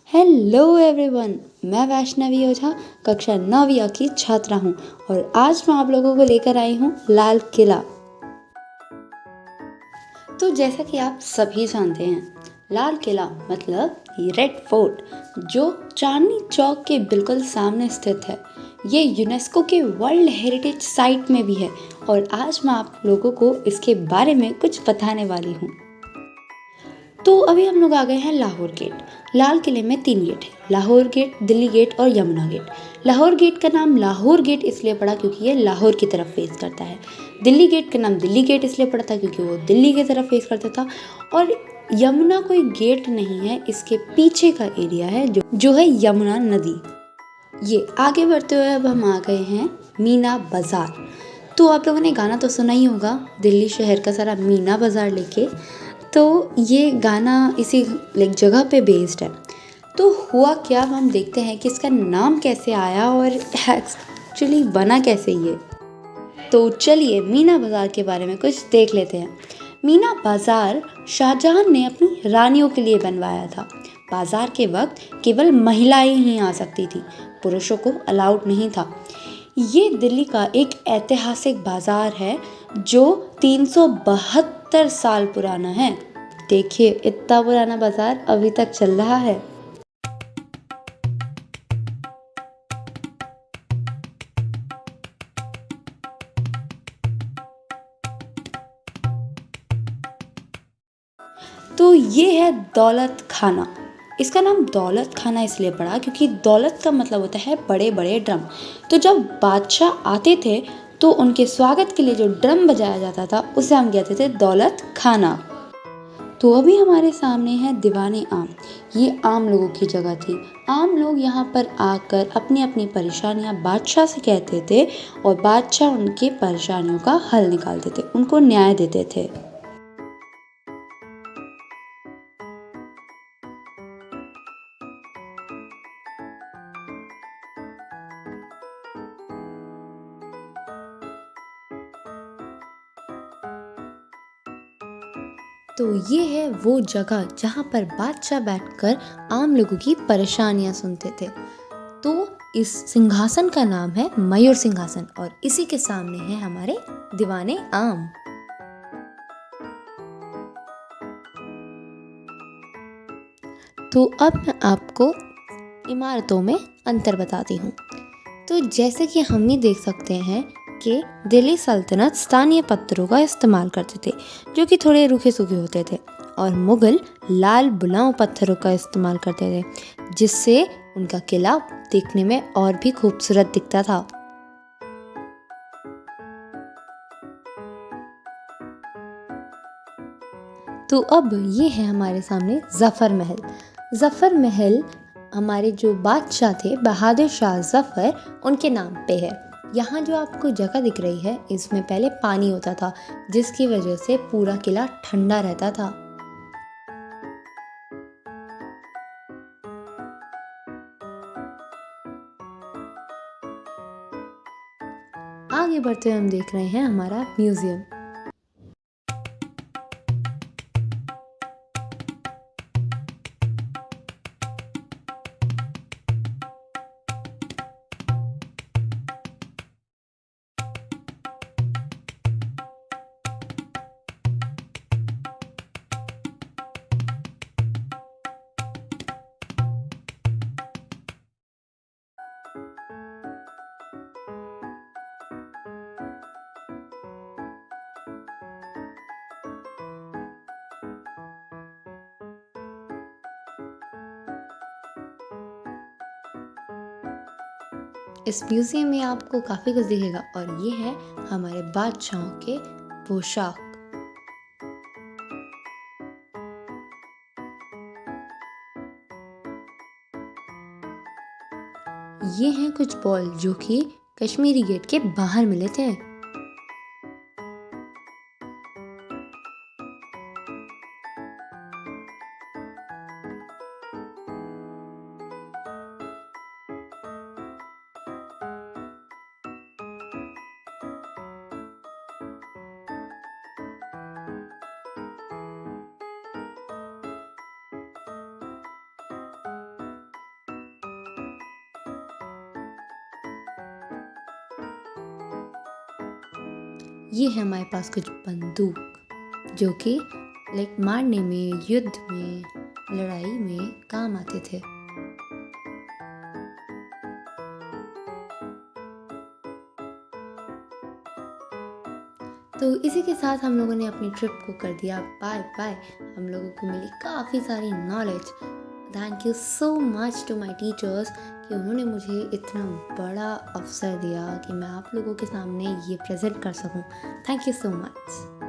Hello everyone, मैं वैष्णवी ओझा कक्षा 9वीं की छात्रा हूँ और आज मैं आप लोगों को लेकर आई हूँ लाल किला। तो जैसा कि आप सभी जानते हैं, लाल किला मतलब रेड फोर्ट जो चांदनी चौक के बिल्कुल सामने स्थित है। ये यूनेस्को के वर्ल्ड हेरिटेज साइट में भी है और आज मैं आप लोगों को इसके बारे में कुछ बताने वाली हूँ। तो अभी हम लोग आ गए हैं लाहौर गेट। लाल किले में 3 गेट है, लाहौर गेट, दिल्ली गेट और यमुना गेट। लाहौर गेट का नाम लाहौर गेट इसलिए पड़ा क्योंकि ये लाहौर की तरफ फेस करता है। दिल्ली गेट का नाम दिल्ली गेट इसलिए पड़ा था क्योंकि वो दिल्ली की तरफ फेस करता था। और यमुना कोई गेट नहीं है, इसके पीछे का एरिया है जो है यमुना नदी। ये आगे बढ़ते हुए अब हम आ गए हैं मीना बाजार। तो आप लोगों ने गाना तो सुना ही होगा, दिल्ली शहर का सारा मीना बाजार लेके। तो ये गाना इसी जगह पे बेस्ड है। तो हुआ क्या, हम देखते हैं कि इसका नाम कैसे आया और एक्चुअली बना कैसे ये। तो चलिए मीना बाज़ार के बारे में कुछ देख लेते हैं। मीना बाज़ार शाहजहां ने अपनी रानियों के लिए बनवाया था। बाज़ार के वक्त केवल महिलाएं ही आ सकती थी, पुरुषों को अलाउड नहीं था। ये दिल्ली का एक ऐतिहासिक बाज़ार है जो 372 साल पुराना है। देखिए, इतना पुराना बाज़ार अभी तक चल रहा है। तो ये है दौलत खाना। इसका नाम दौलत खाना इसलिए पड़ा क्योंकि दौलत का मतलब होता है बड़े बड़े ड्रम। तो जब बादशाह आते थे तो उनके स्वागत के लिए जो ड्रम बजाया जाता था उसे हम कहते थे दौलत खाना। तो अभी हमारे सामने है दीवाने आम। ये आम लोगों की जगह थी। आम लोग यहाँ पर आकर अपनी अपनी परेशानियाँ बादशाह से कहते थे और बादशाह उनके परेशानियों का हल निकालते थे, उनको न्याय देते थे। तो ये है वो जगह जहाँ पर बादशाह बैठकर आम लोगों की परेशानियाँ सुनते थे। तो इस सिंहासन का नाम है मयूर सिंहासन और इसी के सामने है हमारे दीवाने आम। तो अब मैं आपको इमारतों में अंतर बताती हूँ। तो जैसे कि हम ही देख सकते हैं कि दिल्ली सल्तनत स्थानीय पत्थरों का इस्तेमाल करते थे जो कि थोड़े रूखे सूखे होते थे, और मुगल लाल बुलाऊ पत्थरों का इस्तेमाल करते थे जिससे उनका किला देखने में और भी खूबसूरत दिखता था। तो अब ये है हमारे सामने जफ़र महल। जफ़र महल हमारे जो बादशाह थे बहादुर शाह जफ़र, उनके नाम पे है। यहाँ जो आपको जगह दिख रही है इसमें पहले पानी होता था जिसकी वजह से पूरा किला ठंडा रहता था। आगे बढ़ते हुए हम देख रहे हैं हमारा म्यूजियम। इस म्यूजियम में आपको काफ़ी कुछ दिखेगा और ये है हमारे बादशाहों के पोशाक। ये हैं कुछ बॉल जो कि कश्मीरी गेट के बाहर मिले थे। ये है हमारे पास कुछ बंदूक जो कि मारने में, युद्ध में, लड़ाई में काम आते थे। तो इसी के साथ हम लोगों ने अपनी ट्रिप को कर दिया बाय बाय। हम लोगों को मिली काफ़ी सारी knowledge. Thank you so much to my teachers कि उन्होंने मुझे इतना बड़ा अवसर दिया कि मैं आप लोगों के सामने ये प्रेजेंट कर सकूं। Thank you so much.